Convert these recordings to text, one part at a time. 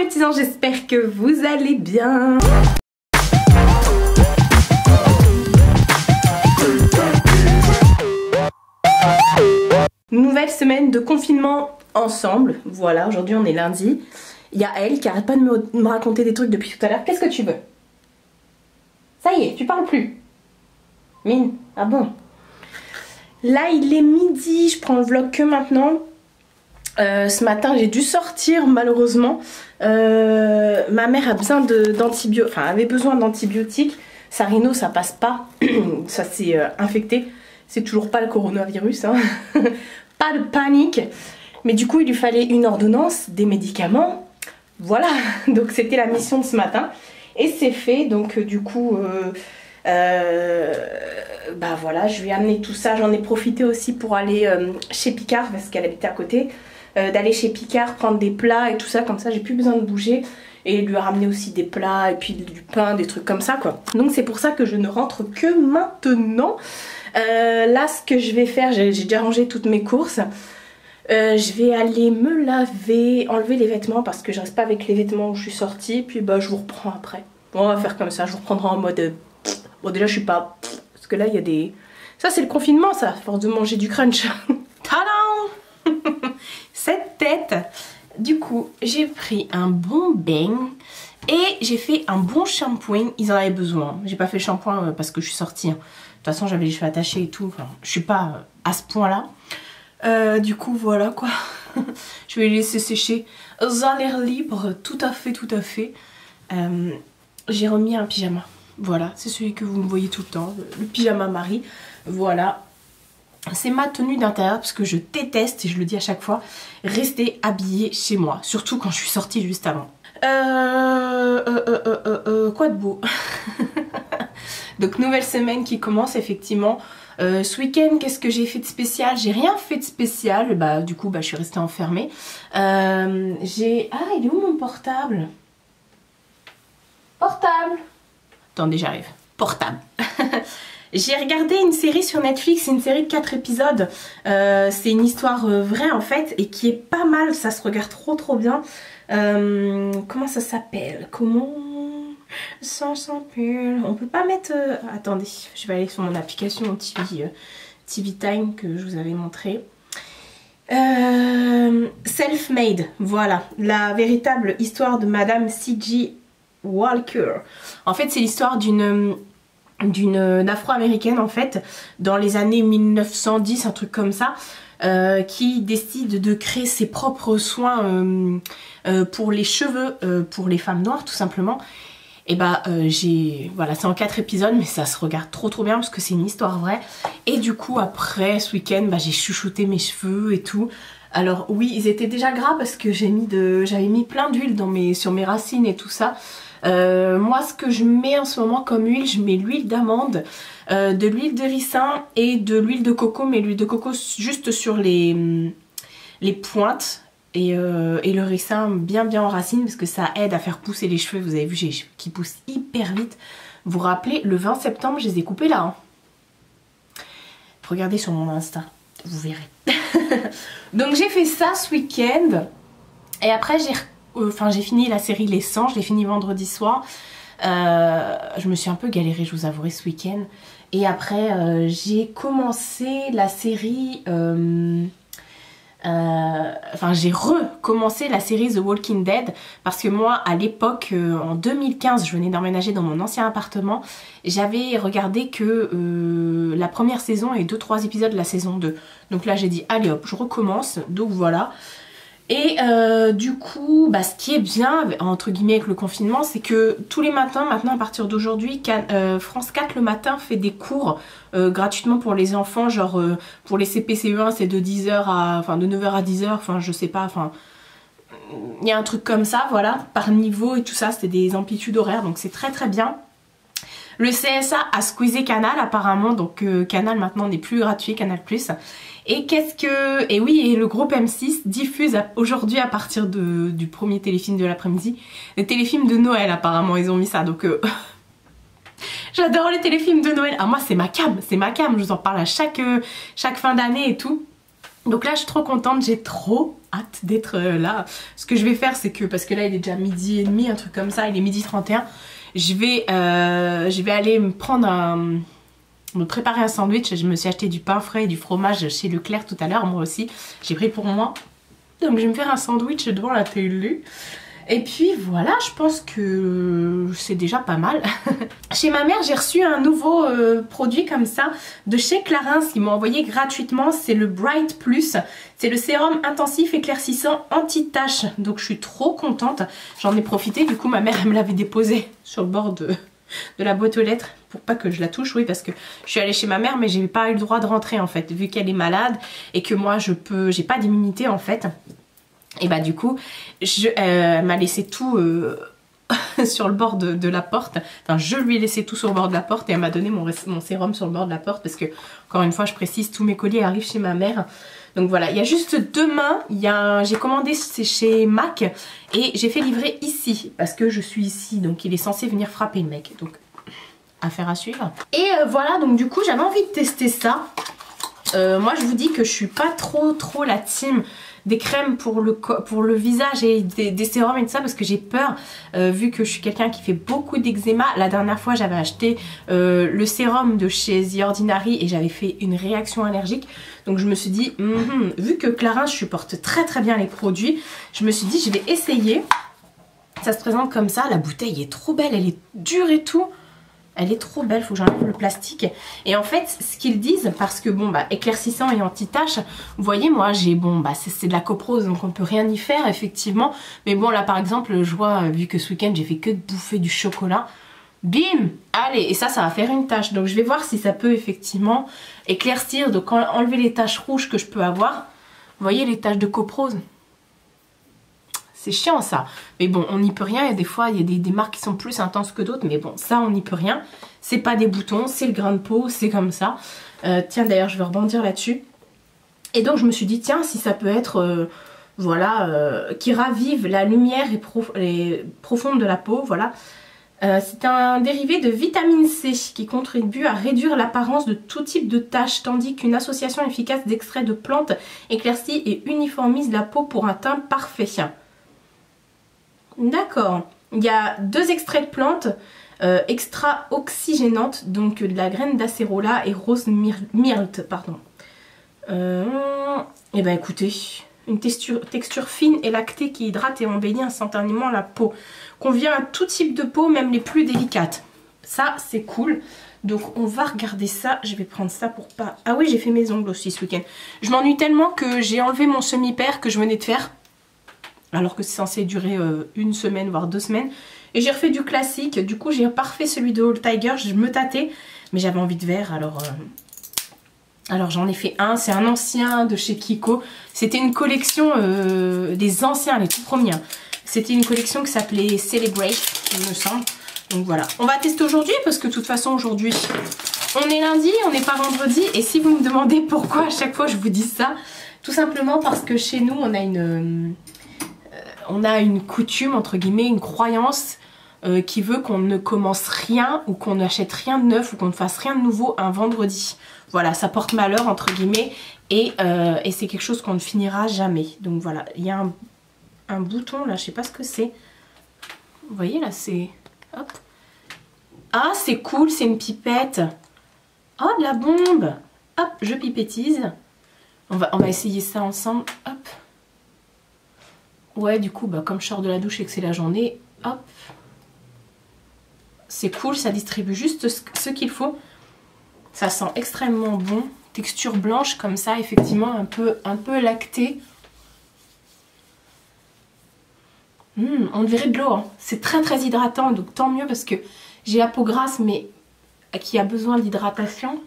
les petits anges, j'espère que vous allez bien. Nouvelle semaine de confinement ensemble. Voilà, aujourd'hui on est lundi. Il y a elle qui arrête pas de me raconter des trucs depuis tout à l'heure. Qu'est-ce que tu veux? Ça y est, tu parles plus. Mine, ah bon? Là il est midi, je prends le vlog que maintenant. Ce matin j'ai dû sortir malheureusement. Ma mère a besoin d'antibiotiques, enfin avait besoin d'antibiotiques. Sa rhino ça passe pas, ça s'est infecté. C'est toujours pas le coronavirus, hein. Pas de panique. Mais du coup il lui fallait une ordonnance, des médicaments. Voilà, donc c'était la mission de ce matin. Et c'est fait, donc du coup bah voilà, je lui ai amené tout ça. J'en ai profité aussi pour aller chez Picard parce qu'elle habitait à côté. D'aller chez Picard prendre des plats et tout ça, comme ça j'ai plus besoin de bouger. Et lui ramener aussi des plats et puis du pain, des trucs comme ça quoi. Donc c'est pour ça que je ne rentre que maintenant. Là ce que je vais faire, j'ai déjà rangé toutes mes courses. Je vais aller me laver, enlever les vêtements parce que je reste pas avec les vêtements où je suis sortie. Puis bah je vous reprends après. On va faire comme ça, je vous reprendrai en mode... Bon déjà je suis pas... Parce que là il y a des... Ça c'est le confinement ça, à force de manger du crunch. Tadam. Cette tête. Du coup j'ai pris un bon bain et j'ai fait un bon shampoing. Ils en avaient besoin. J'ai pas fait le shampoing parce que je suis sortie. De toute façon j'avais les cheveux attachés et tout. Enfin, je suis pas à ce point là. Du coup voilà quoi. Je vais les laisser sécher à l'air libre. Tout à fait, tout à fait. J'ai remis un pyjama. Voilà, c'est celui que vous me voyez tout le temps. Le pyjama Marie. Voilà. C'est ma tenue d'intérieur parce que je déteste, et je le dis à chaque fois, rester habillée chez moi. Surtout quand je suis sortie juste avant. Quoi de beau. Donc nouvelle semaine qui commence effectivement. Ce week-end, qu'est-ce que j'ai fait de spécial? J'ai rien fait de spécial. Bah du coup, bah, je suis restée enfermée. Ah, il est où mon portable? Portable. Attendez, j'arrive. Portable. J'ai regardé une série sur Netflix, c'est une série de 4 épisodes. C'est une histoire vraie en fait et qui est pas mal, ça se regarde trop bien. Comment ça s'appelle? Comment ça s'appelle? On peut pas mettre... Attendez, je vais aller sur mon application TV Time que je vous avais montré. Self-Made, voilà. La véritable histoire de Madame C.G. Walker. En fait c'est l'histoire d'une afro-américaine en fait dans les années 1910, un truc comme ça, qui décide de créer ses propres soins pour les cheveux, pour les femmes noires tout simplement. Et bah voilà, c'est en 4 épisodes mais ça se regarde trop bien parce que c'est une histoire vraie. Et du coup après ce week-end bah, j'ai chouchouté mes cheveux et tout. Alors oui, ils étaient déjà gras parce que j'avais mis plein d'huile sur mes racines et tout ça. Moi ce que je mets en ce moment comme huile, je mets l'huile d'amande, de l'huile de ricin et de l'huile de coco, mais l'huile de coco juste sur les pointes et le ricin bien en racine parce que ça aide à faire pousser les cheveux. Vous avez vu, j'ai les cheveux qui poussent hyper vite. Vous vous rappelez, le 20 septembre je les ai coupés là hein. Regardez sur mon Insta, vous verrez. Donc j'ai fait ça ce week-end et après j'ai fini la série Les 100, je l'ai fini vendredi soir. Je me suis un peu galérée, je vous avouerai, ce week-end. Et après, j'ai commencé la série... j'ai recommencé la série The Walking Dead. Parce que moi, à l'époque, en 2015, je venais d'emménager dans mon ancien appartement. J'avais regardé que la première saison et 2-3 épisodes de la saison 2. Donc là, j'ai dit, allez hop, je recommence. Donc voilà. Et du coup, bah, ce qui est bien, entre guillemets, avec le confinement, c'est que tous les matins, maintenant à partir d'aujourd'hui, France 4 le matin fait des cours gratuitement pour les enfants, genre pour les CP-CE1 c'est de 10h à... Enfin de 9h à 10h, enfin je sais pas, enfin... Il y a un truc comme ça, voilà, par niveau et tout ça, c'est des amplitudes horaires, donc c'est très bien. Le CSA a squeezé Canal apparemment, donc Canal maintenant n'est plus gratuit, Canal+. Et oui, et le groupe M6 diffuse aujourd'hui à partir du premier téléfilm de l'après-midi, les téléfilms de Noël apparemment, ils ont mis ça, donc j'adore les téléfilms de Noël. Ah moi c'est ma cam, je vous en parle à chaque fin d'année et tout. Donc là je suis trop contente, j'ai trop hâte d'être là. Ce que je vais faire c'est que, parce que là il est déjà 12h30, un truc comme ça, il est 12h31. Je vais aller me prendre me préparer un sandwich. Je me suis acheté du pain frais et du fromage chez Leclerc tout à l'heure, moi aussi. J'ai pris pour moi. Donc je vais me faire un sandwich devant la télé. Et puis voilà, je pense que c'est déjà pas mal. Chez ma mère, j'ai reçu un nouveau produit comme ça de chez Clarins. Ils m'ont envoyé gratuitement. C'est le Bright Plus. C'est le sérum intensif éclaircissant anti-tache. Donc je suis trop contente. J'en ai profité. Du coup, ma mère, elle me l'avait déposé sur le bord de la boîte aux lettres pour pas que je la touche. Oui, parce que je suis allée chez ma mère, mais j'ai pas eu le droit de rentrer en fait, vu qu'elle est malade et que moi, j'ai pas d'immunité en fait. Et bah du coup, elle m'a laissé tout sur le bord de la porte. Enfin, je lui ai laissé tout sur le bord de la porte et elle m'a donné mon sérum sur le bord de la porte parce que, encore une fois, je précise, tous mes colis arrivent chez ma mère. Donc voilà, il y a juste demain, j'ai commandé, c'est chez Mac et j'ai fait livrer ici parce que je suis ici. Donc il est censé venir frapper le mec. Donc, affaire à suivre. Et voilà, donc du coup, j'avais envie de tester ça. Moi, je vous dis que je suis pas trop la team des crèmes pour le visage et des sérums et tout ça parce que j'ai peur vu que je suis quelqu'un qui fait beaucoup d'eczéma. La dernière fois j'avais acheté le sérum de chez The Ordinary et j'avais fait une réaction allergique. Donc je me suis dit vu que Clarins supporte très bien les produits, je me suis dit je vais essayer. Ça se présente comme ça, la bouteille est trop belle, elle est dure et tout. Elle est trop belle, faut que j'enlève le plastique. Et en fait, ce qu'ils disent, parce que bon, bah, éclaircissant et anti-tache, vous voyez, moi, j'ai, bon, bah, c'est de la coprose, donc on peut rien y faire, effectivement. Mais bon, là, par exemple, je vois, vu que ce week-end, j'ai fait que de bouffer du chocolat. Bim! Allez, et ça va faire une tache. Donc, je vais voir si ça peut, effectivement, éclaircir, donc enlever les taches rouges que je peux avoir. Vous voyez, les taches de coprose? C'est chiant ça, mais bon on n'y peut rien, et des fois il y a des marques qui sont plus intenses que d'autres, mais bon ça on n'y peut rien, c'est pas des boutons, c'est le grain de peau, c'est comme ça. Tiens d'ailleurs je vais rebondir là-dessus, et donc je me suis dit tiens si ça peut être voilà, qui ravive la lumière et profonde de la peau, voilà. C'est un dérivé de vitamine C qui contribue à réduire l'apparence de tout type de taches, tandis qu'une association efficace d'extraits de plantes éclaircit et uniformise la peau pour un teint parfait. D'accord, il y a 2 extraits de plantes extra oxygénantes, donc de la graine d'acérola et rose myrte, pardon. Et ben écoutez, une texture fine et lactée qui hydrate et embellit instantanément la peau. Convient à tout type de peau, même les plus délicates. Ça c'est cool. Donc on va regarder ça, je vais prendre ça pour pas... Ah oui, j'ai fait mes ongles aussi ce week-end. Je m'ennuie tellement que j'ai enlevé mon semi-pair que je venais de faire, alors que c'est censé durer une semaine voire 2 semaines, et j'ai refait du classique. Du coup j'ai parfait celui de All Tiger, je me tâtais mais j'avais envie de vert, alors j'en ai fait un. C'est un ancien de chez Kiko, c'était une collection des anciens, les tout premiers. C'était une collection qui s'appelait Celebrate il me semble. Donc voilà, on va tester aujourd'hui parce que de toute façon aujourd'hui on est lundi, on n'est pas vendredi. Et si vous me demandez pourquoi à chaque fois je vous dis ça, tout simplement parce que chez nous on a une coutume, entre guillemets, une croyance qui veut qu'on ne commence rien ou qu'on n'achète rien de neuf ou qu'on ne fasse rien de nouveau un vendredi. Voilà, ça porte malheur, entre guillemets, et c'est quelque chose qu'on ne finira jamais. Donc voilà, il y a un bouton là, je sais pas ce que c'est. Vous voyez là, c'est... Hop. Ah, c'est cool, c'est une pipette. Oh, de la bombe. Hop, je pipétise. On va essayer ça ensemble. Hop. Ouais, du coup, bah, comme je sors de la douche et que c'est la journée, hop. C'est cool, ça distribue juste ce qu'il faut. Ça sent extrêmement bon. Texture blanche comme ça, effectivement, un peu lactée. On dirait de l'eau, hein. C'est très hydratant, donc tant mieux parce que j'ai la peau grasse mais qui a besoin d'hydratation.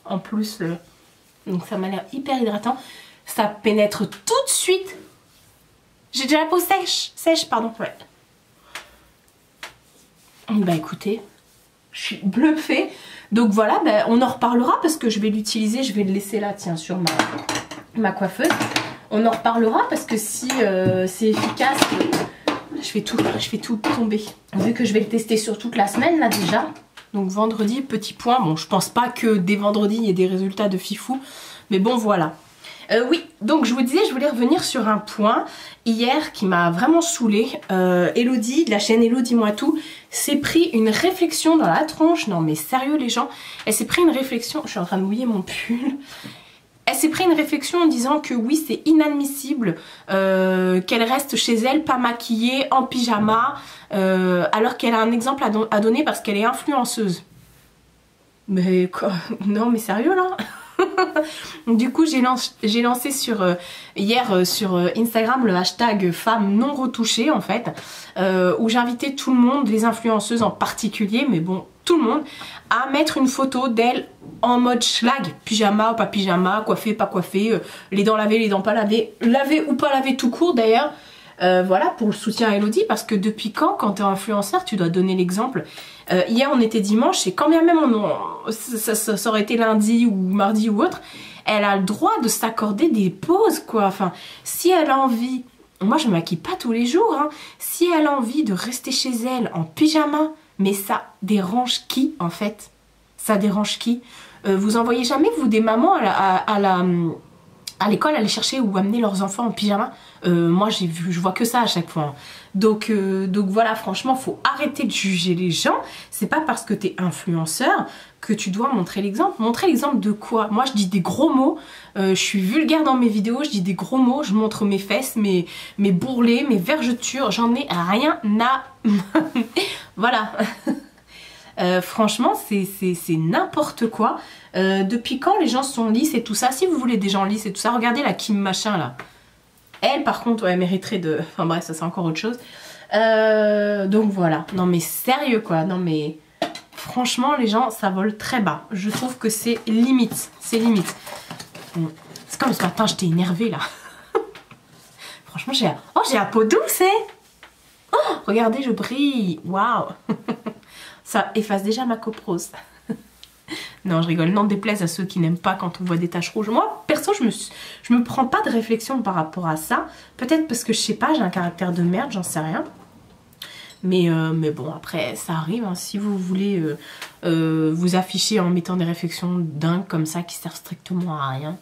En plus, donc ça m'a l'air hyper hydratant. Ça pénètre tout de suite. J'ai déjà la peau sèche, pardon, ouais. Bah écoutez, je suis bluffée. Donc voilà, bah, on en reparlera parce que je vais l'utiliser, je vais le laisser là, tiens, sur ma coiffeuse. On en reparlera parce que si c'est efficace, je fais tout tomber. Vu que je vais le tester sur toute la semaine là déjà. Donc vendredi, petit point. Bon, je pense pas que dès vendredi il y ait des résultats de fifou. Mais bon, voilà. Oui, donc je vous disais, je voulais revenir sur un point hier qui m'a vraiment saoulée. Elodie, de la chaîne Elodie Moi Tout, s'est pris une réflexion dans la tronche. Non mais sérieux les gens, elle s'est pris une réflexion, je suis en train de mouiller mon pull. Elle s'est pris une réflexion en disant que oui, c'est inadmissible qu'elle reste chez elle, pas maquillée, en pyjama, alors qu'elle a un exemple à donner parce qu'elle est influenceuse. Mais quoi? Non mais sérieux là? Du coup j'ai lancé hier sur Instagram le hashtag femmes non retouchées en fait, où j'invitais tout le monde, les influenceuses en particulier, mais bon tout le monde, à mettre une photo d'elle en mode schlag, pyjama ou pas pyjama, coiffée, pas coiffée, les dents lavées, les dents pas lavées, lavées ou pas lavées tout court d'ailleurs. Voilà, pour le soutien à Elodie, parce que depuis quand t'es influenceur, tu dois donner l'exemple. Hier on était dimanche et quand bien même ça aurait été lundi ou mardi ou autre, elle a le droit de s'accorder des pauses quoi. Enfin, si elle a envie, moi je me maquille pas tous les jours, hein. Si elle a envie de rester chez elle en pyjama, mais ça dérange qui en fait? Ça dérange qui? Vous envoyez jamais vous des mamans à l'école aller chercher ou amener leurs enfants en pyjama? Moi je vois que ça à chaque fois. Donc voilà, franchement faut arrêter de juger les gens. C'est pas parce que t'es influenceur que tu dois montrer l'exemple. Montrer l'exemple de quoi? Moi je dis des gros mots, je suis vulgaire dans mes vidéos, je dis des gros mots, je montre mes fesses, mes bourrelets, mes vergetures, j'en ai rien à... Voilà. Franchement c'est n'importe quoi. Depuis quand les gens sont lisses et tout ça? Si vous voulez des gens lisses et tout ça, regardez la Kim machin là. Elle par contre ouais, elle mériterait de... Enfin bref, ça c'est encore autre chose. Donc voilà. Non mais sérieux quoi. Non mais franchement les gens ça vole très bas. Je trouve que c'est limite. C'est limite. C'est comme ce matin j'étais énervée là. Franchement j'ai... Oh j'ai la peau douce hein. Oh regardez je brille. Waouh. Ça efface déjà ma coprose. Non, je rigole. Non, déplaise à ceux qui n'aiment pas quand on voit des taches rouges. Moi, perso, je me prends pas de réflexion par rapport à ça. Peut-être parce que, je sais pas, j'ai un caractère de merde, j'en sais rien. Mais bon, après, ça arrive. Hein. Si vous voulez vous afficher en mettant des réflexions dingues comme ça qui servent strictement à rien.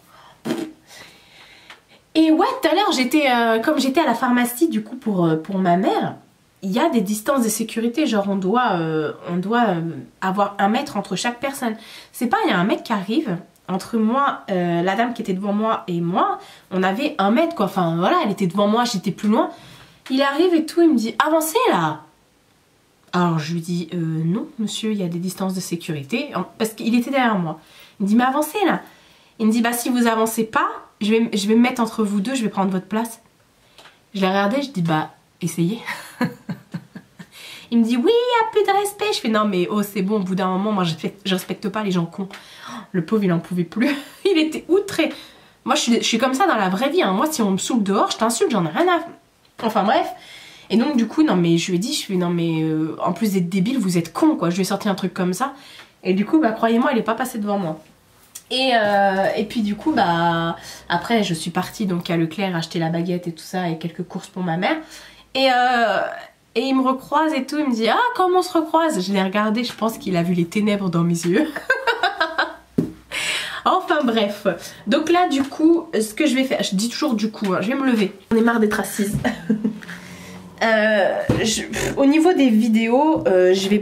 Et ouais, tout à l'heure, comme j'étais à la pharmacie, du coup, pour ma mère... Il y a des distances de sécurité, genre on doit avoir 1 mètre entre chaque personne. C'est pas, il y a un mec qui arrive, entre moi, la dame qui était devant moi et moi, on avait 1 mètre quoi, enfin voilà, elle était devant moi, j'étais plus loin. Il arrive et tout, il me dit, avancez là. Alors je lui dis, non monsieur, il y a des distances de sécurité, parce qu'il était derrière moi. Il me dit, mais avancez là. Il me dit, bah si vous avancez pas, je vais me mettre entre vous deux, je vais prendre votre place. Je l'ai regardé, je dis, bah essayez. Il me dit oui, il y a plus de respect. Je fais non mais oh c'est bon, au bout d'un moment moi je respecte pas les gens cons. Le pauvre il en pouvait plus. Il était outré. Moi je suis comme ça dans la vraie vie hein. Moi si on me saoule dehors je t'insulte, j'en ai rien à... Enfin bref. Et donc du coup non mais je lui ai dit, je fais non mais en plus d'être débile vous êtes con quoi. Je lui ai sorti un truc comme ça. Et du coup bah croyez-moi il est pas passé devant moi. Et puis du coup bah après je suis partie donc à Leclerc acheter la baguette et tout ça et quelques courses pour ma mère. Et il me recroise et tout, il me dit ah comment on se recroise? Je l'ai regardé, je pense qu'il a vu les ténèbres dans mes yeux. Enfin bref, donc là du coup ce que je vais faire, je dis toujours du coup, hein, je vais me lever. On est marre d'être assise. Au niveau des vidéos, je vais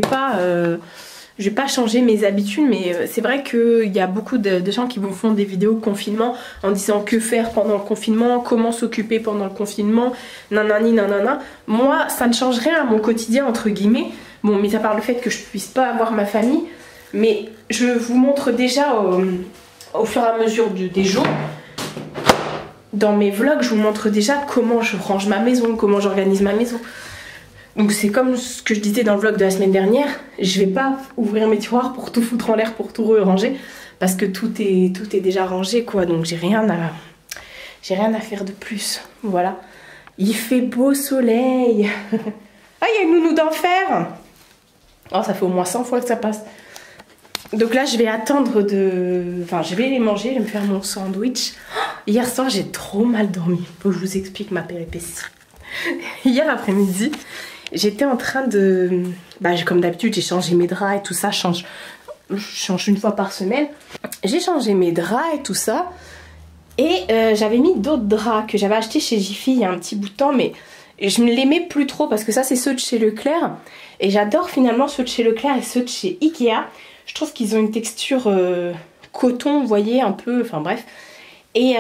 pas changer mes habitudes, mais c'est vrai qu'il y a beaucoup de gens qui vous font des vidéos confinement en disant que faire pendant le confinement, comment s'occuper pendant le confinement, nanani nanana. Moi, ça ne change rien à mon quotidien, entre guillemets. Bon, mis à part le fait que je puisse pas avoir ma famille, mais je vous montre déjà au fur et à mesure des jours. Dans mes vlogs, je vous montre déjà comment je range ma maison, comment j'organise ma maison. Donc c'est comme ce que je disais dans le vlog de la semaine dernière, je vais pas ouvrir mes tiroirs pour tout foutre en l'air, pour tout ranger, parce que tout est déjà rangé quoi, donc j'ai rien à faire de plus, voilà. Il fait beau soleil. Ah il y a une nounou d'enfer. Oh ça fait au moins 100 fois que ça passe. Donc là je vais attendre Enfin je vais les manger, je vais me faire mon sandwich. Hier soir j'ai trop mal dormi, faut que je vous explique ma péripétie. Hier après-midi, j'étais en train de... Bah, comme d'habitude, j'ai changé mes draps et tout ça. Je change une fois par semaine. J'ai changé mes draps et tout ça. Et j'avais mis d'autres draps que j'avais achetés chez Jiffy il y a un petit bout de temps, mais je ne les mets plus trop parce que ça c'est ceux de chez Leclerc. Et j'adore finalement ceux de chez Leclerc et ceux de chez Ikea. Je trouve qu'ils ont une texture coton, vous voyez, un peu, enfin bref. Et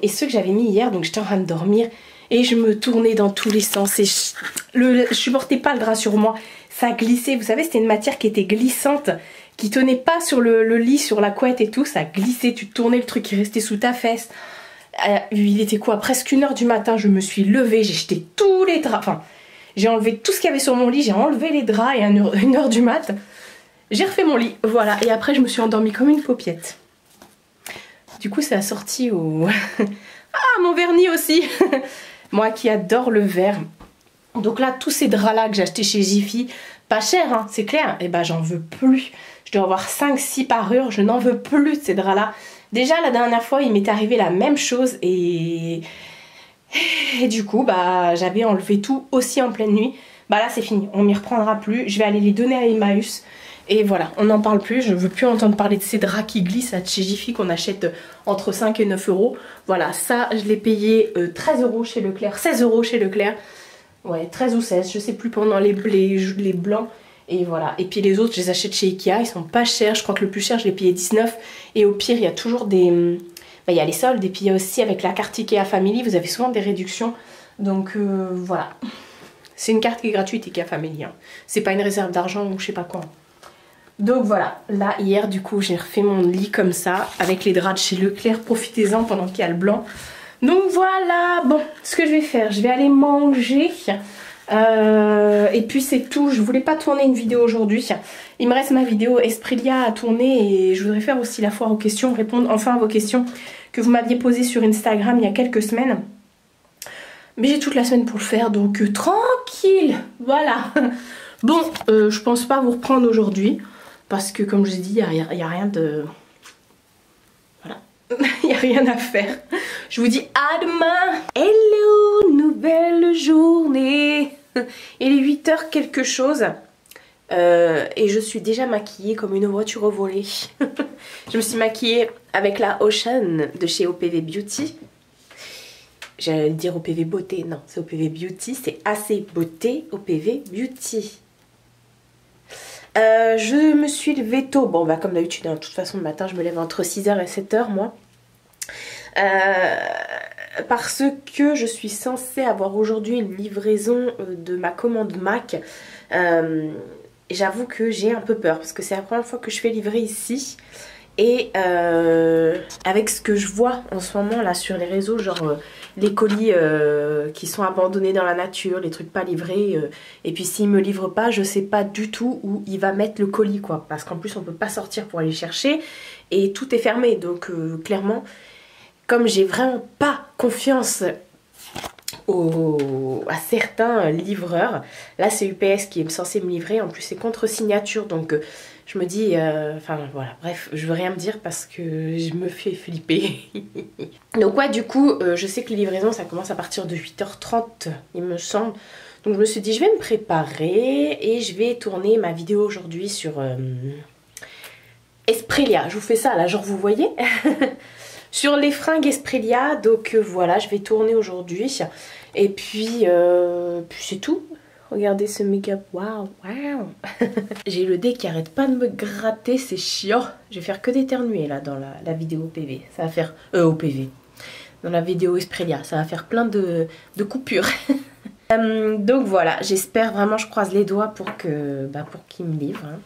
ceux que j'avais mis hier, donc j'étais en train de dormir et je me tournais dans tous les sens et je supportais pas le drap sur moi. Ça glissait, vous savez, c'était une matière qui était glissante, qui tenait pas sur le lit, sur la couette et tout, ça glissait, tu tournais le truc qui restait sous ta fesse. Il était quoi, presque 1h du matin, je me suis levée, j'ai jeté tous les draps, enfin j'ai enlevé tout ce qu'il y avait sur mon lit, j'ai enlevé les draps et à 1h du mat, j'ai refait mon lit, voilà, et après je me suis endormie comme une paupiette. Du coup ça a sorti au... ah, mon vernis aussi. Moi qui adore le vert. Donc là, tous ces draps là que j'ai achetés chez Jiffy, pas cher hein, c'est clair, et ben j'en veux plus. Je dois avoir 5-6 parures, je n'en veux plus de ces draps là. Déjà la dernière fois il m'est arrivé la même chose et du coup bah j'avais enlevé tout aussi en pleine nuit. Bah là c'est fini, on m'y reprendra plus, je vais aller les donner à Emmaüs. Et voilà, on n'en parle plus, je ne veux plus entendre parler de ces draps qui glissent à chez Jiffy qu'on achète entre 5 et 9 euros. Voilà, ça je l'ai payé 13 euros chez Leclerc, 16 euros chez Leclerc. Ouais, 13 ou 16, je sais plus, pendant les blancs. Et voilà, et puis les autres je les achète chez Ikea, ils sont pas chers, je crois que le plus cher je l'ai payé 19. Et au pire il y a toujours des... Bah, il y a les soldes et puis il y a aussi avec la carte Ikea Family, vous avez souvent des réductions. Donc voilà, c'est une carte qui est gratuite Ikea Family, hein. C'est pas une réserve d'argent ou je sais pas quoi. Donc voilà, là hier du coup j'ai refait mon lit comme ça avec les draps de chez Leclerc, profitez-en pendant qu'il y a le blanc. Donc voilà, bon, ce que je vais faire, je vais aller manger et puis c'est tout. Je voulais pas tourner une vidéo aujourd'hui, il me reste ma vidéo Esprilia à tourner et je voudrais faire aussi la foire aux questions, répondre enfin à vos questions que vous m'aviez posées sur Instagram il y a quelques semaines. Mais j'ai toute la semaine pour le faire, donc tranquille, voilà. Bon, je pense pas vous reprendre aujourd'hui. Parce que comme je vous ai dit, il n'y a rien de... Voilà. Il n'y a rien à faire. Je vous dis à demain. Hello, nouvelle journée. Il est 8h quelque chose. Et je suis déjà maquillée comme une voiture au volet. Je me suis maquillée avec la Ocean de chez OPV Beauty. J'allais dire OPV Beauté. Non, c'est OPV Beauty. C'est AC Beauté OPV Beauty. Je me suis levée tôt, bon bah comme d'habitude, hein, de toute façon le matin je me lève entre 6h et 7h moi. Parce que je suis censée avoir aujourd'hui une livraison de ma commande Mac. J'avoue que j'ai un peu peur parce que c'est la première fois que je fais livrer ici. Et avec ce que je vois en ce moment là sur les réseaux, genre les colis qui sont abandonnés dans la nature, les trucs pas livrés, et puis s'il me livre pas, je sais pas du tout où il va mettre le colis quoi, parce qu'en plus on peut pas sortir pour aller chercher et tout est fermé, donc clairement comme j'ai vraiment pas confiance à certains livreurs, là c'est UPS qui est censé me livrer, en plus c'est contre signature, donc je me dis, enfin voilà, bref, je veux rien me dire parce que je me fais flipper. Donc ouais, du coup, je sais que les livraisons ça commence à partir de 8h30 il me semble. Donc je me suis dit je vais me préparer et je vais tourner ma vidéo aujourd'hui sur Esprilia. Je vous fais ça là, genre vous voyez sur les fringues Esprilia, donc voilà, je vais tourner aujourd'hui. Et puis c'est tout. Regardez ce make-up, waouh, waouh. J'ai le nez qui arrête pas de me gratter, c'est chiant. Je vais faire que d'éternuer là dans la vidéo OPV. Ça va faire... OPV. Dans la vidéo Esprilia, ça va faire plein de coupures. Donc voilà, j'espère vraiment, je croise les doigts pour qu'il me livre. Hein.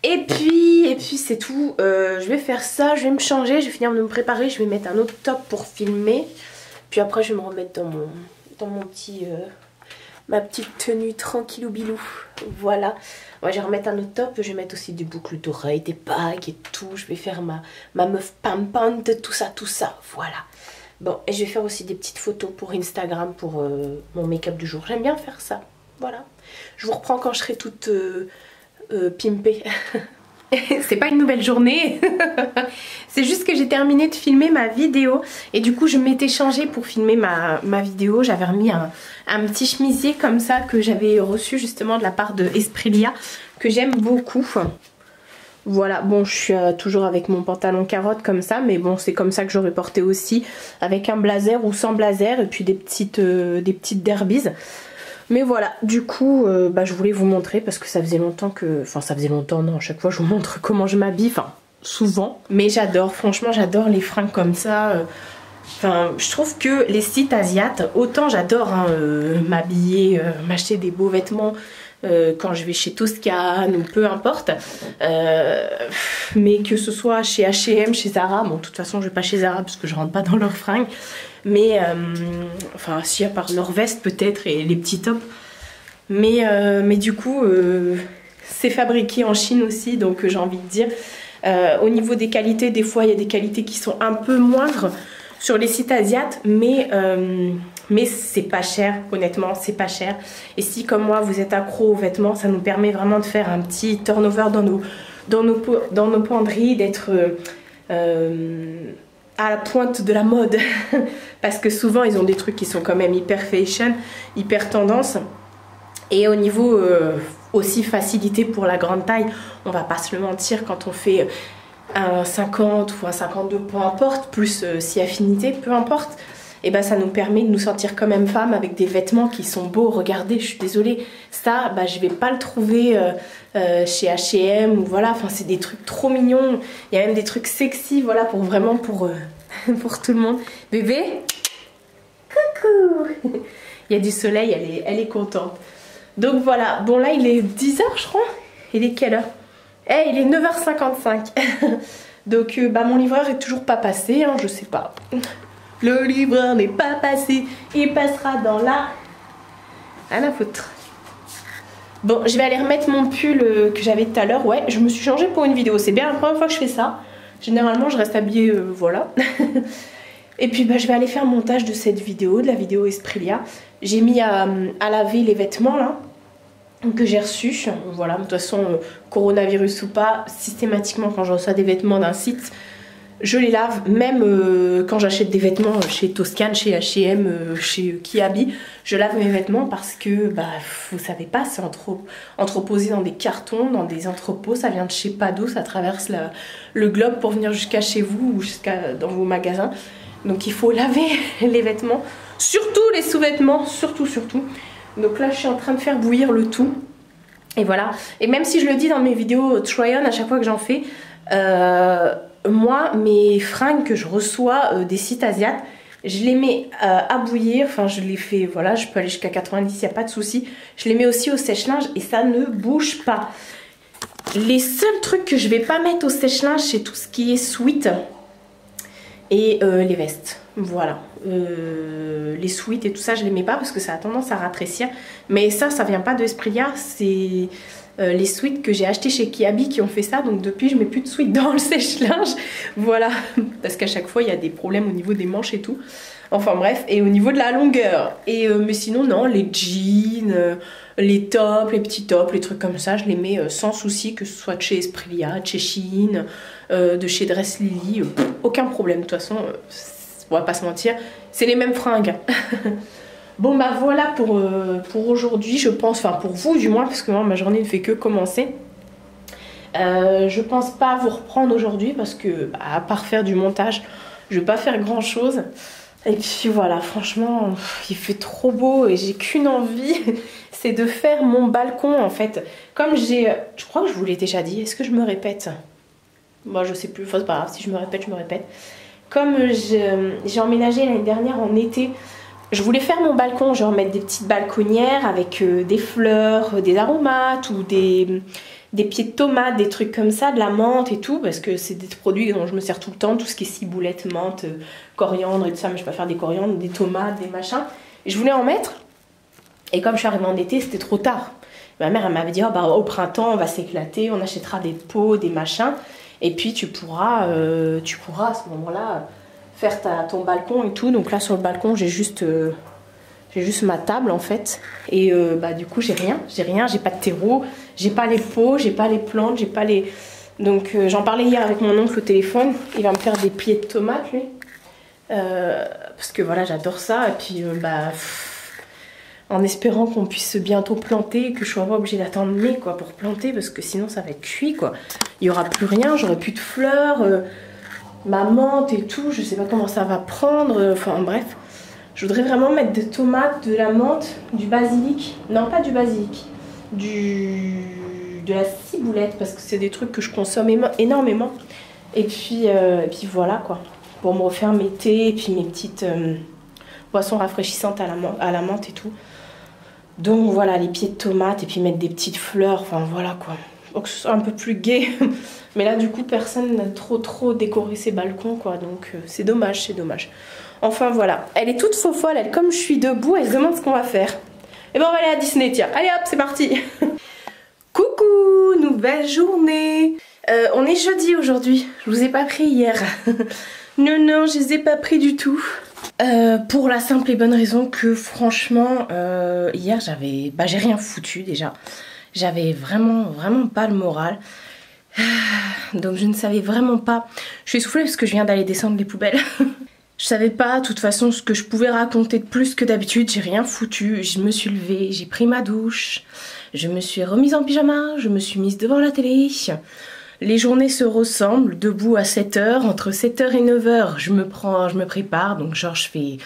Et puis c'est tout. Je vais faire ça, je vais me changer, je vais finir de me préparer, je vais mettre un autre top pour filmer. Puis après je vais me remettre dans mon petit ma petite tenue tranquillou bilou. Voilà, ouais, je vais remettre un autre top, je vais mettre aussi des boucles d'oreilles, des bagues et tout. Je vais faire ma meuf pampante, tout ça, voilà. Bon, et je vais faire aussi des petites photos pour Instagram pour mon make-up du jour. J'aime bien faire ça, voilà. Je vous reprends quand je serai toute pimpée. C'est pas une nouvelle journée. C'est juste que j'ai terminé de filmer ma vidéo et du coup je m'étais changée pour filmer ma vidéo. J'avais remis un petit chemisier comme ça que j'avais reçu justement de la part de Esprilia, que j'aime beaucoup. Voilà, bon je suis toujours avec mon pantalon carotte comme ça, mais bon c'est comme ça que j'aurais porté aussi, avec un blazer ou sans blazer et puis des petites derbies. Mais voilà, du coup bah, je voulais vous montrer parce que ça faisait longtemps que... Enfin ça faisait longtemps, non, à chaque fois je vous montre comment je m'habille, enfin souvent. Mais j'adore, franchement j'adore les fringues comme ça. Enfin, je trouve que les sites asiates, autant j'adore hein, m'habiller, m'acheter des beaux vêtements quand je vais chez Toscane ou peu importe, mais que ce soit chez H&M, chez Zara, bon de toute façon je vais pas chez Zara parce que je rentre pas dans leurs fringues, mais enfin si à part leurs vestes peut-être et les petits tops, mais du coup c'est fabriqué en Chine aussi, donc j'ai envie de dire au niveau des qualités, des fois il y a des qualités qui sont un peu moindres sur les sites asiates, mais c'est pas cher, honnêtement, c'est pas cher. Et si, comme moi, vous êtes accro aux vêtements, ça nous permet vraiment de faire un petit turnover dans nos penderies, d'être à la pointe de la mode. Parce que souvent, ils ont des trucs qui sont quand même hyper fashion, hyper tendance. Et au niveau aussi facilité pour la grande taille, on va pas se le mentir, quand on fait un 50 ou un 52, peu importe, plus si affinité, peu importe, et ben ça nous permet de nous sentir quand même femme avec des vêtements qui sont beaux. Regardez, je suis désolée, ça bah, je vais pas le trouver chez H&M ou voilà, enfin c'est des trucs trop mignons, il y a même des trucs sexy, voilà, pour vraiment pour tout le monde. Bébé, coucou. Il y a du soleil, elle est contente. Donc voilà, bon là il est 10h je crois, il est quelle heure? Eh, il est 9h55. Donc bah mon livreur est toujours pas passé, hein, je sais pas. Le livreur n'est pas passé, il passera dans la... Rien à foutre. Bon, je vais aller remettre mon pull que j'avais tout à l'heure. Ouais, je me suis changée pour une vidéo, c'est bien la première fois que je fais ça. Généralement je reste habillée, voilà. Et puis bah, je vais aller faire le montage de cette vidéo, de la vidéo Esprilia. J'ai mis à laver les vêtements là que j'ai reçus. Voilà, de toute façon, coronavirus ou pas, systématiquement quand je reçois des vêtements d'un site, je les lave. Même quand j'achète des vêtements chez Toscane, chez H&M, chez Kiabi, je lave mes vêtements parce que, bah, vous savez pas, c'est entreposé dans des cartons, dans des entrepôts, ça vient de je sais pas d'où, ça traverse le globe pour venir jusqu'à chez vous ou jusqu'à dans vos magasins. Donc il faut laver les vêtements, surtout les sous-vêtements, surtout. Donc là je suis en train de faire bouillir le tout. Et voilà. Et même si je le dis dans mes vidéos try-on à chaque fois que j'en fais, moi mes fringues que je reçois des sites asiates, je les mets à bouillir. Enfin je les fais, voilà, je peux aller jusqu'à 90, il n'y a pas de souci. Je les mets aussi au sèche-linge et ça ne bouge pas. Les seuls trucs que je vais pas mettre au sèche-linge, c'est tout ce qui est sweat et les vestes. Voilà, les sweats et tout ça je les mets pas parce que ça a tendance à rétrécir, mais ça vient pas de Esprilia, c'est les sweats que j'ai acheté chez Kiabi qui ont fait ça, donc depuis je mets plus de sweats dans le sèche-linge, voilà, parce qu'à chaque fois il y a des problèmes au niveau des manches et tout, enfin bref, et au niveau de la longueur, et mais sinon non, les jeans, les tops, les petits tops, les trucs comme ça je les mets sans souci, que ce soit de chez Esprilia, de chez Shein, de chez Dress Lily, aucun problème, de toute façon on va pas se mentir, c'est les mêmes fringues. Bon bah voilà pour aujourd'hui, je pense, enfin pour vous du moins, parce que moi ma journée ne fait que commencer. Je pense pas vous reprendre aujourd'hui parce que bah, à part faire du montage, je vais pas faire grand chose. Et puis voilà, franchement, il fait trop beau et j'ai qu'une envie, c'est de faire mon balcon en fait. Comme je crois que je vous l'ai déjà dit, est-ce que je me répète? Moi je sais plus, enfin c'est pas grave, si je me répète, je me répète. Comme j'ai emménagé l'année dernière en été, je voulais faire mon balcon, genre mettre des petites balconnières avec des fleurs, des aromates ou des pieds de tomates, des trucs comme ça, de la menthe et tout, parce que c'est des produits dont je me sers tout le temps, tout ce qui est ciboulette, menthe, coriandre et tout ça, mais je peux pas faire des coriandres, des tomates, des machins. Et je voulais en mettre, et comme je suis arrivée en été, c'était trop tard. Ma mère elle m'avait dit, oh, bah, au printemps on va s'éclater, on achètera des pots, des machins. Et puis tu pourras à ce moment-là faire ton balcon et tout. Donc là sur le balcon j'ai juste ma table en fait. Et bah du coup j'ai rien, j'ai pas de terreau, j'ai pas les pots, j'ai pas les plantes, j'ai pas les... Donc j'en parlais hier avec mon oncle au téléphone, il va me faire des pieds de tomates lui. Parce que voilà j'adore ça et puis bah... En espérant qu'on puisse bientôt planter et que je sois pas obligée d'attendre mai quoi pour planter parce que sinon ça va être cuit quoi. Il y aura plus rien, j'aurai plus de fleurs, ma menthe et tout, je sais pas comment ça va prendre, enfin bref. Je voudrais vraiment mettre des tomates, de la menthe, du basilic, non pas du basilic, de la ciboulette parce que c'est des trucs que je consomme énormément. Et puis voilà quoi, pour me refaire mes thés et puis mes petites boissons rafraîchissantes à la menthe et tout. Donc voilà, les pieds de tomates et puis mettre des petites fleurs, enfin voilà quoi. Pour que ce soit un peu plus gai. Mais là du coup personne n'a trop décoré ses balcons quoi, donc c'est dommage, c'est dommage. Enfin voilà, elle est toute faux folle, elle comme je suis debout, elle se demande ce qu'on va faire. Et ben on va aller à Disney, tiens, allez hop c'est parti. Coucou, nouvelle journée. On est jeudi aujourd'hui, je vous ai pas pris hier. Non, je les ai pas pris du tout. Pour la simple et bonne raison que franchement, hier j'ai rien foutu déjà. J'avais vraiment pas le moral. Donc je ne savais vraiment pas. Je suis essoufflée parce que je viens d'aller descendre les poubelles. Je savais pas de toute façon ce que je pouvais raconter de plus que d'habitude. J'ai rien foutu, je me suis levée, j'ai pris ma douche. Je me suis remise en pyjama, je me suis mise devant la télé. Les journées se ressemblent, debout à 7h, entre 7h et 9h, je me prépare, donc genre je fais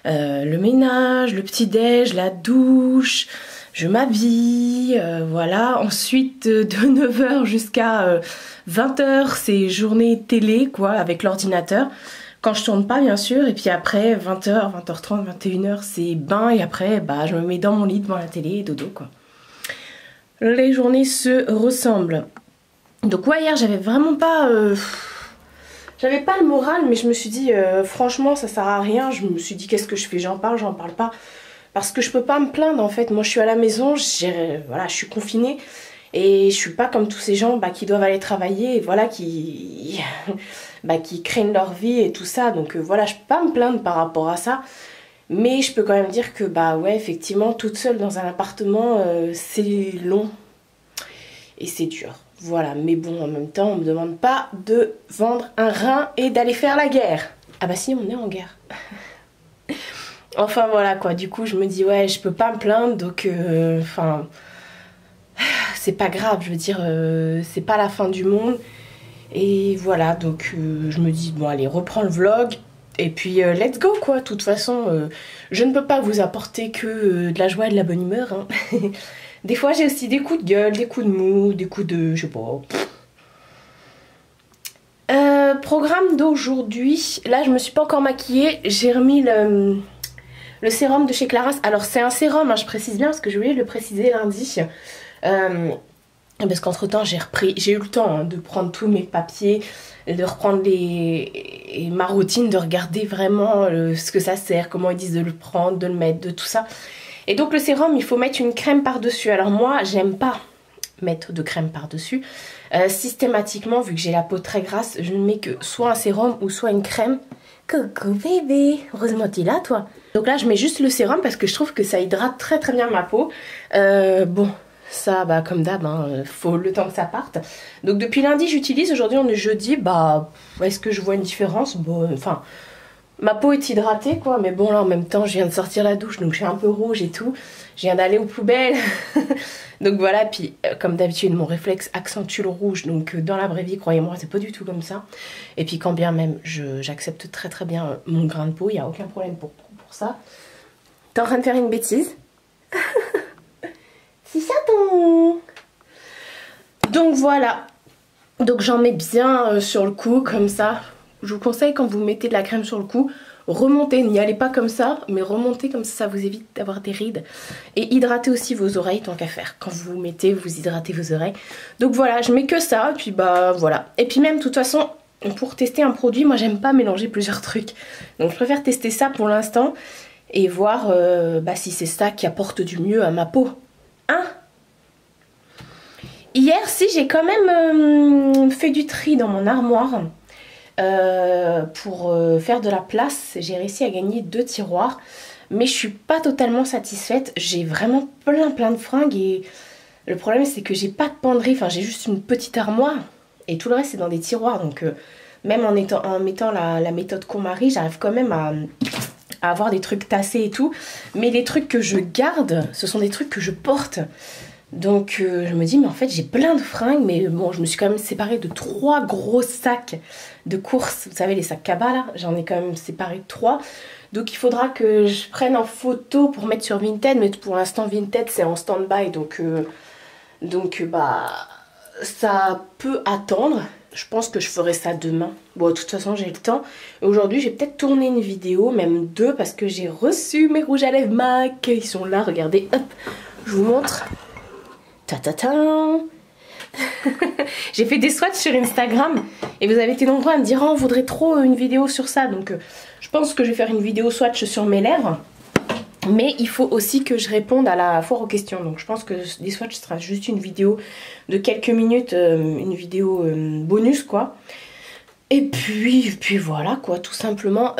le ménage, le petit-déj, la douche, je m'habille, voilà. Ensuite de 9h jusqu'à 20h, c'est journée télé quoi, avec l'ordinateur. Quand je tourne pas bien sûr, et puis après 20h, 20h30, 21h, c'est bain et après bah, je me mets dans mon lit devant la télé et dodo quoi. Les journées se ressemblent. Donc ouais hier j'avais vraiment pas j'avais pas le moral mais je me suis dit franchement ça sert à rien. Je me suis dit qu'est-ce que je fais, j'en parle pas parce que je peux pas me plaindre en fait. Moi je suis à la maison, voilà, je suis confinée et je suis pas comme tous ces gens bah, qui doivent aller travailler et voilà qui craignent leur vie et tout ça. Donc voilà, je peux pas me plaindre par rapport à ça. Mais je peux quand même dire que bah ouais effectivement toute seule dans un appartement c'est long et c'est dur. Voilà, mais bon, en même temps, on me demande pas de vendre un rein et d'aller faire la guerre. Ah bah si, on est en guerre. Enfin voilà quoi, du coup je me dis ouais, je peux pas me plaindre, donc enfin, c'est pas grave, je veux dire, c'est pas la fin du monde. Et voilà, donc je me dis bon allez, reprends le vlog. Et puis let's go quoi, de toute façon, je ne peux pas vous apporter que de la joie et de la bonne humeur. Hein. Des fois j'ai aussi des coups de gueule, des coups de mou, des coups de... je sais pas. Programme d'aujourd'hui, là je me suis pas encore maquillée, j'ai remis le sérum de chez Clarins. Alors c'est un sérum, hein, je précise bien parce que je voulais le préciser lundi. Parce qu'entre temps j'ai eu le temps hein, de prendre tous mes papiers, de reprendre ma routine, de regarder vraiment ce que ça sert, comment ils disent de le prendre, de le mettre, de tout ça. Et donc le sérum, il faut mettre une crème par-dessus. Alors moi, j'aime pas mettre de crème par-dessus. Systématiquement, vu que j'ai la peau très grasse, je ne mets que soit un sérum ou soit une crème. Coucou bébé, heureusement t'es là toi. Donc là, je mets juste le sérum parce que je trouve que ça hydrate très bien ma peau. Bon, ça, bah comme d'hab, hein, faut le temps que ça parte. Donc depuis lundi, j'utilise. Aujourd'hui, on est jeudi. Bah, est-ce que je vois une différence? Bon, enfin... Ma peau est hydratée quoi, mais bon là en même temps je viens de sortir la douche donc je suis un peu rouge et tout. Je viens d'aller aux poubelles. Donc voilà, puis comme d'habitude mon réflexe accentue le rouge. Donc dans la vraie vie, croyez-moi, c'est pas du tout comme ça. Et puis quand bien même j'accepte très bien mon grain de peau, il n'y a aucun problème pour ça. T'es en train de faire une bêtise? C'est ça ton... Donc voilà. Donc j'en mets bien sur le cou comme ça. Je vous conseille quand vous mettez de la crème sur le cou, remontez, n'y allez pas comme ça, mais remontez comme ça vous évite d'avoir des rides. Et hydratez aussi vos oreilles tant qu'à faire. Quand vous vous mettez, vous hydratez vos oreilles. Donc voilà, je mets que ça, et puis bah voilà. Et puis même, de toute façon, pour tester un produit, moi j'aime pas mélanger plusieurs trucs. Donc je préfère tester ça pour l'instant et voir bah, si c'est ça qui apporte du mieux à ma peau. Hein? Hier, si, j'ai quand même fait du tri dans mon armoire. Pour faire de la place, j'ai réussi à gagner 2 tiroirs, mais je suis pas totalement satisfaite. J'ai vraiment plein de fringues et le problème c'est que j'ai pas de penderie, enfin j'ai juste une petite armoire et tout le reste c'est dans des tiroirs. Donc même en mettant la méthode KonMari, j'arrive quand même à avoir des trucs tassés et tout. Mais les trucs que je garde, ce sont des trucs que je porte. Donc je me dis, mais en fait j'ai plein de fringues, mais bon, je me suis quand même séparée de 3 gros sacs de course. Vous savez, les sacs Kaba là, j'en ai quand même séparé 3. Donc il faudra que je prenne en photo pour mettre sur Vinted, mais pour l'instant Vinted c'est en stand-by, donc bah ça peut attendre. Je pense que je ferai ça demain. Bon, de toute façon j'ai le temps. Aujourd'hui j'ai peut-être tourné une vidéo, même 2, parce que j'ai reçu mes rouges à lèvres MAC. Ils sont là, regardez, hop, je vous montre. Ta-ta-ta. J'ai fait des swatchs sur Instagram et vous avez été nombreux à me dire, oh, on voudrait trop une vidéo sur ça. Donc je pense que je vais faire une vidéo swatch sur mes lèvres. Mais il faut aussi que je réponde à la foire aux questions. Donc je pense que des swatchs sera juste une vidéo de quelques minutes, une vidéo bonus quoi. Et puis voilà quoi, tout simplement.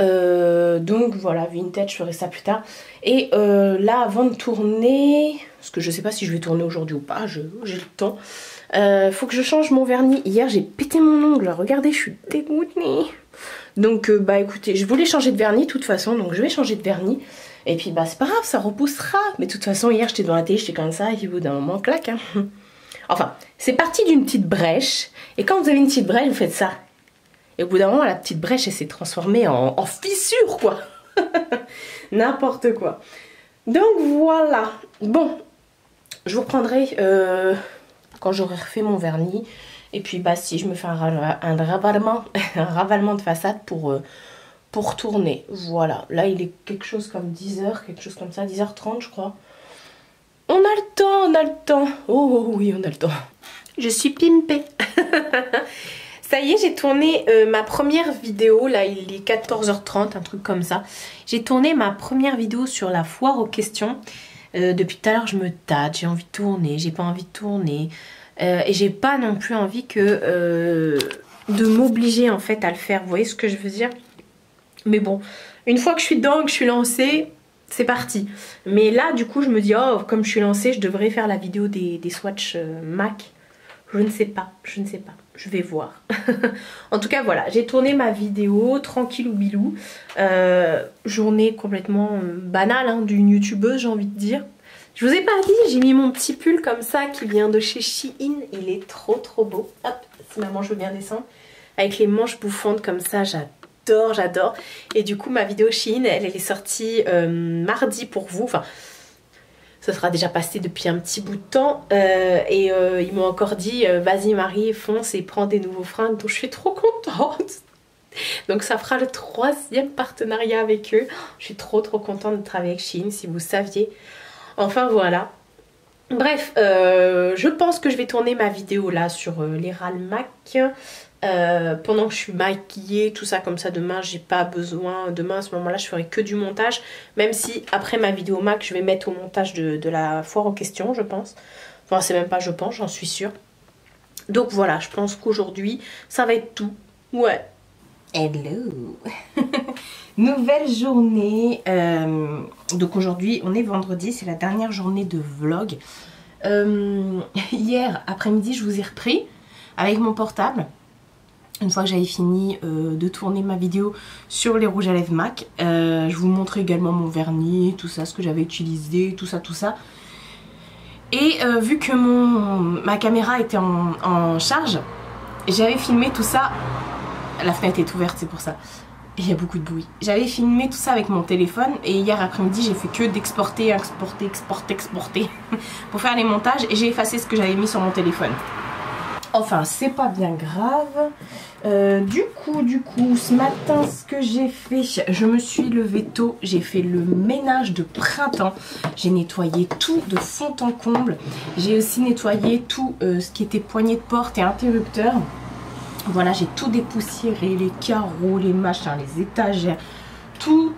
Donc voilà, Vintage, je ferai ça plus tard. Et là, avant de tourner, parce que je sais pas si je vais tourner aujourd'hui ou pas, j'ai le temps. Faut que je change mon vernis. Hier, j'ai pété mon ongle. Regardez, je suis dégoûtée. Donc bah écoutez, je voulais changer de vernis de toute façon, donc je vais changer de vernis. Et puis bah c'est pas grave, ça repoussera. Mais de toute façon, hier, j'étais dans la télé, j'étais comme ça, et puis au bout d'un moment, clac. Hein. Enfin, c'est parti d'une petite brèche. Et quand vous avez une petite brèche, vous faites ça. Et au bout d'un moment, la petite brèche, elle s'est transformée en fissure, quoi. N'importe quoi. Donc voilà. Bon, je vous reprendrai quand j'aurai refait mon vernis. Et puis, bah, si je me fais un ravalement de façade pour tourner. Voilà. Là, il est quelque chose comme 10h, quelque chose comme ça, 10h30, je crois. On a le temps, on a le temps. Oh oui, on a le temps. Je suis pimpée. Ça y est, j'ai tourné ma première vidéo. Là, il est 14h30, un truc comme ça. J'ai tourné ma première vidéo sur la foire aux questions. Depuis tout à l'heure, je me tâte. J'ai envie de tourner, j'ai pas envie de tourner. Et j'ai pas non plus envie que de m'obliger en fait à le faire. Vous voyez ce que je veux dire? Mais bon, une fois que je suis dedans, que je suis lancée, c'est parti. Mais là, du coup, je me dis, oh, comme je suis lancée, je devrais faire la vidéo des swatchs MAC. Je ne sais pas, je ne sais pas. Je vais voir. En tout cas, voilà, j'ai tourné ma vidéo, tranquille ou bilou. Journée complètement banale hein, d'une youtubeuse, j'ai envie de dire. Je vous ai pas dit, j'ai mis mon petit pull comme ça qui vient de chez Shein. Il est trop trop beau. Hop, si maman je veux bien descendre. Avec les manches bouffantes comme ça, j'adore, j'adore. Et du coup, ma vidéo Shein, elle est sortie mardi pour vous. Enfin, ça sera déjà passé depuis un petit bout de temps. Ils m'ont encore dit, vas-y Marie, fonce et prends des nouveaux fringues. Donc je suis trop contente. Donc ça fera le 3e partenariat avec eux. Je suis trop trop contente de travailler avec Shein, si vous saviez. Enfin voilà. Bref, je pense que je vais tourner ma vidéo là sur les râles MAC. Pendant que je suis maquillée, tout ça comme ça, demain j'ai pas besoin. Demain à ce moment là je ferai que du montage. Même si après ma vidéo MAC je vais mettre au montage de la foire aux questions, je pense. Enfin c'est même pas je pense, j'en suis sûre. Donc voilà, je pense qu'aujourd'hui ça va être tout. Ouais. Hello. Nouvelle journée. Donc aujourd'hui on est vendredi, c'est la dernière journée de vlog. Hier après-midi je vous ai repris avec mon portable. Une fois que j'avais fini de tourner ma vidéo sur les rouges à lèvres MAC. Je vous montre également mon vernis, tout ça, ce que j'avais utilisé, tout ça, tout ça. Et vu que ma caméra était en charge, j'avais filmé tout ça. La fenêtre est ouverte, c'est pour ça. Il y a beaucoup de bruit. J'avais filmé tout ça avec mon téléphone et hier après-midi j'ai fait que d'exporter, exporter pour faire les montages et j'ai effacé ce que j'avais mis sur mon téléphone. Enfin, c'est pas bien grave. Du coup, ce matin, ce que j'ai fait, je me suis levée tôt, j'ai fait le ménage de printemps. J'ai nettoyé tout de fond en comble. J'ai aussi nettoyé tout ce qui était poignée de porte et interrupteur. Voilà, j'ai tout dépoussiéré, les carreaux, les machins, les étagères, tout.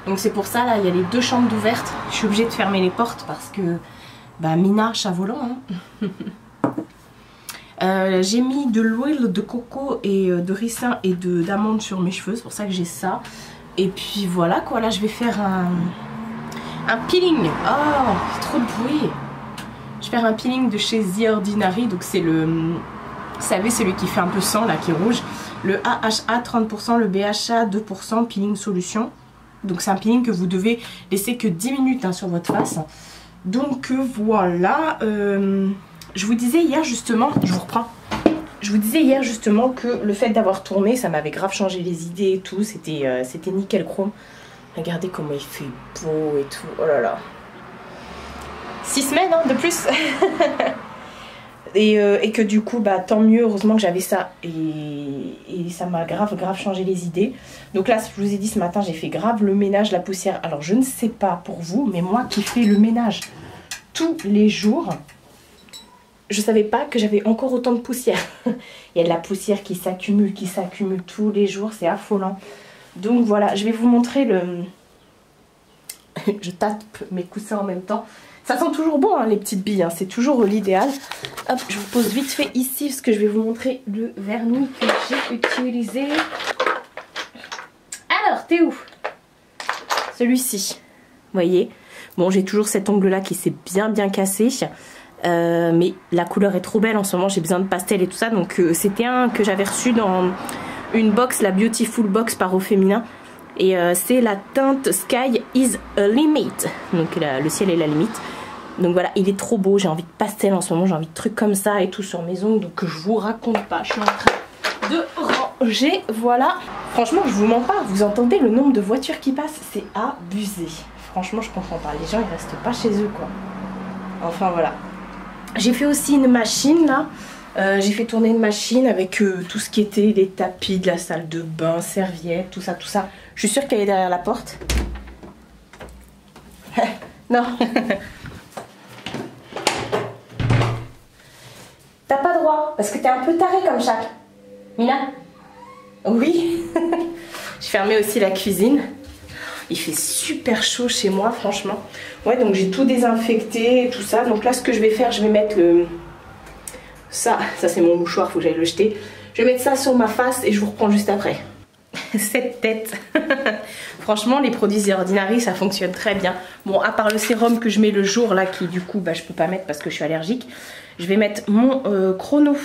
Donc c'est pour ça, là, il y a les 2 chambres ouvertes. Je suis obligée de fermer les portes parce que, bah, Mina, chat volant, hein. J'ai mis de l'huile de coco et de ricin et d'amande sur mes cheveux, c'est pour ça que j'ai ça. Et puis voilà quoi, là je vais faire un peeling. Oh, trop de bruit. Je vais faire un peeling de chez The Ordinary, donc c'est le... Vous savez, celui qui fait un peu sang là, qui est rouge. Le AHA 30%, le BHA 2%, peeling solution. Donc c'est un peeling que vous devez laisser que 10 minutes hein, sur votre face. Donc voilà, je vous disais hier justement, je vous reprends. Je vous disais hier justement que le fait d'avoir tourné, ça m'avait grave changé les idées et tout. C'était nickel chrome. Regardez comment il fait beau et tout. Oh là là. 6 semaines hein, de plus. et que du coup, bah, tant mieux, heureusement que j'avais ça. Et ça m'a grave changé les idées. Donc là, je vous ai dit ce matin, j'ai fait grave le ménage, la poussière. Alors je ne sais pas pour vous, mais moi qui fais le ménage tous les jours, je savais pas que j'avais encore autant de poussière. Il y a de la poussière qui s'accumule tous les jours, c'est affolant. Donc voilà, je vais vous montrer le... Je tape mes coussins en même temps. Ça sent toujours bon hein, les petites billes, hein. C'est toujours l'idéal. Hop, je vous pose vite fait ici parce que je vais vous montrer le vernis que j'ai utilisé. Alors, t'es où? Celui-ci, vous voyez. Bon, j'ai toujours cet ongle là qui s'est bien cassé. Mais la couleur est trop belle en ce moment, j'ai besoin de pastel et tout ça. Donc c'était un que j'avais reçu dans une box, la Beautiful Box par Au Féminin. Et c'est la teinte Sky is a Limit. Donc le ciel est la limite. Donc voilà, il est trop beau, j'ai envie de pastel en ce moment, j'ai envie de trucs comme ça et tout sur mes ongles. Donc je vous raconte pas, je suis en train de ranger, voilà. Franchement, je vous mens pas, vous entendez le nombre de voitures qui passent, c'est abusé. Franchement, je comprends pas, les gens ils restent pas chez eux quoi. Enfin voilà. J'ai fait aussi une machine là. J'ai fait tourner une machine avec tout ce qui était les tapis de la salle de bain, serviettes, tout ça. Je suis sûre qu'elle est derrière la porte. Non. T'as pas droit, parce que t'es un peu taré comme chat. Mina? Oui. J'ai fermé aussi la cuisine. Il fait super chaud chez moi, franchement. Ouais, donc j'ai tout désinfecté et tout ça. Donc là, ce que je vais faire, je vais mettre le... Ça c'est mon mouchoir, faut que j'aille le jeter. Je vais mettre ça sur ma face et je vous reprends juste après. Cette tête. Franchement, les produits The Ordinary, ça fonctionne très bien. Bon, à part le sérum que je mets le jour, là, qui du coup, bah, je peux pas mettre parce que je suis allergique. Je vais mettre mon chrono.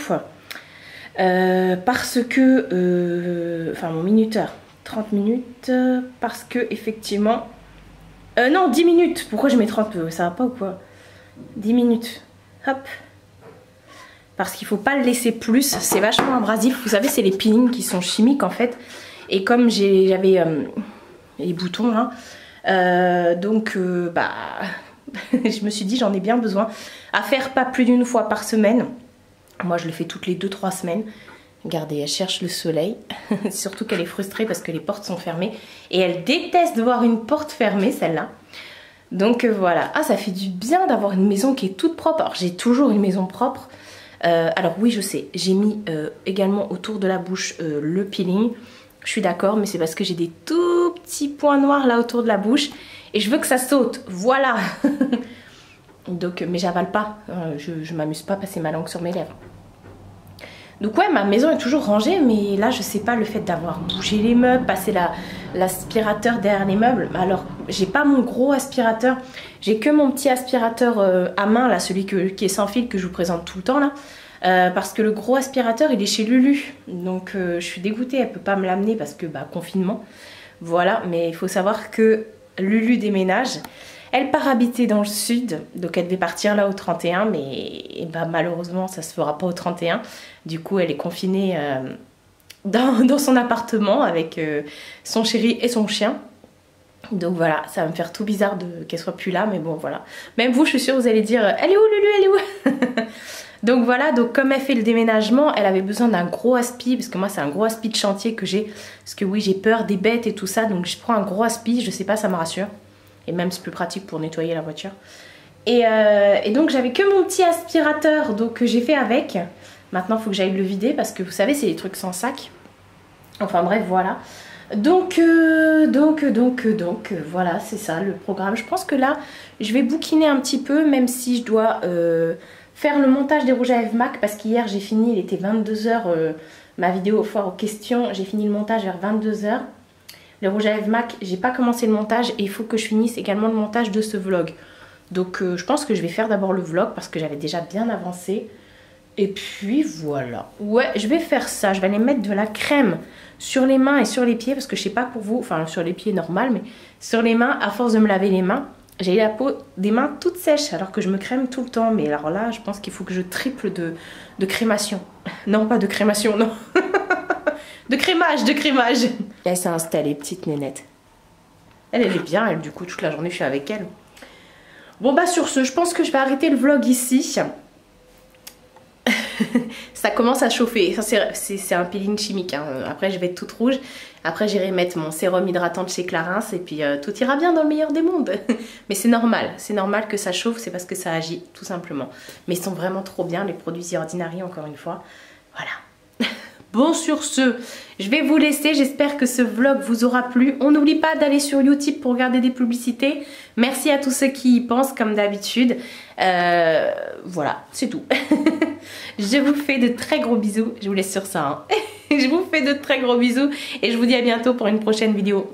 Parce que... Enfin, mon minuteur. 30 minutes. Parce que, effectivement... non, 10 minutes. Pourquoi je mets 30? Ça va pas ou quoi? 10 minutes. Hop. Parce qu'il faut pas le laisser plus. C'est vachement abrasif. Vous savez, c'est les peelings qui sont chimiques, en fait. Et comme j'avais les boutons, là, donc, bah... je me suis dit, j'en ai bien besoin. À faire pas plus d'une fois par semaine. Moi, je le fais toutes les 2-3 semaines. Regardez, elle cherche le soleil. Surtout qu'elle est frustrée parce que les portes sont fermées. Et elle déteste de voir une porte fermée, celle-là. Donc voilà. Ah, ça fait du bien d'avoir une maison qui est toute propre. Alors, j'ai toujours une maison propre. Alors oui, je sais. J'ai mis également autour de la bouche le peeling. Je suis d'accord, mais c'est parce que j'ai des tout petits points noirs là autour de la bouche. Et je veux que ça saute. Voilà. Donc, mais j'avale pas. Je m'amuse pas à passer ma langue sur mes lèvres. Donc ouais, ma maison est toujours rangée, mais là je sais pas, le fait d'avoir bougé les meubles, passé l'aspirateur derrière les meubles. Alors j'ai pas mon gros aspirateur, j'ai que mon petit aspirateur à main là, celui qui est sans fil que je vous présente tout le temps là. Parce que le gros aspirateur il est chez Lulu, donc je suis dégoûtée, elle peut pas me l'amener parce que bah confinement. Voilà, mais il faut savoir que Lulu déménage. Elle part habiter dans le sud, donc elle devait partir là au 31, mais bah, malheureusement ça se fera pas au 31. Du coup elle est confinée dans son appartement avec son chéri et son chien. Donc voilà, ça va me faire tout bizarre qu'elle soit plus là, mais bon voilà. Même vous, je suis sûre, vous allez dire, elle est où Lulu, elle est où? Donc voilà, donc comme elle fait le déménagement, elle avait besoin d'un gros aspi, parce que moi c'est un gros aspi de chantier que j'ai, parce que oui j'ai peur des bêtes et tout ça, donc je prends un gros aspi, je sais pas, ça me rassure. Et même c'est plus pratique pour nettoyer la voiture. Et donc j'avais que mon petit aspirateur, donc j'ai fait avec. Maintenant il faut que j'aille le vider parce que vous savez c'est des trucs sans sac. Enfin bref voilà. Donc voilà, c'est ça le programme. Je pense que là je vais bouquiner un petit peu, même si je dois faire le montage des rouges à lèvres MAC, parce qu'hier j'ai fini, il était 22 h, ma vidéo foire aux questions, j'ai fini le montage vers 22 h. Le rouge à lèvres MAC, j'ai pas commencé le montage et il faut que je finisse également le montage de ce vlog. Donc je pense que je vais faire d'abord le vlog parce que j'avais déjà bien avancé. Et puis voilà. Ouais, je vais faire ça. Je vais aller mettre de la crème sur les mains et sur les pieds parce que je sais pas pour vous, enfin sur les pieds normal, mais sur les mains, à force de me laver les mains, j'ai la peau des mains toutes sèches alors que je me crème tout le temps. Mais alors là, je pense qu'il faut que je triple de crémation. Non, pas de crémation, non. de crémage. Elle s'est installée, petite nénette. Elle est bien, elle, du coup, toute la journée, je suis avec elle. Bon, bah, sur ce, je pense que je vais arrêter le vlog ici. Ça commence à chauffer. C'est un peeling chimique. Hein. Après, je vais être toute rouge. Après, j'irai mettre mon sérum hydratant de chez Clarins. Et puis, tout ira bien dans le meilleur des mondes. Mais c'est normal. C'est normal que ça chauffe. C'est parce que ça agit, tout simplement. Mais ils sont vraiment trop bien, les produits The Ordinary, encore une fois. Voilà. Bon, sur ce, je vais vous laisser. J'espère que ce vlog vous aura plu. On n'oublie pas d'aller sur Utip pour regarder des publicités. Merci à tous ceux qui y pensent, comme d'habitude. Voilà, c'est tout. Je vous fais de très gros bisous. Je vous laisse sur ça. Hein. Je vous fais de très gros bisous. Et je vous dis à bientôt pour une prochaine vidéo.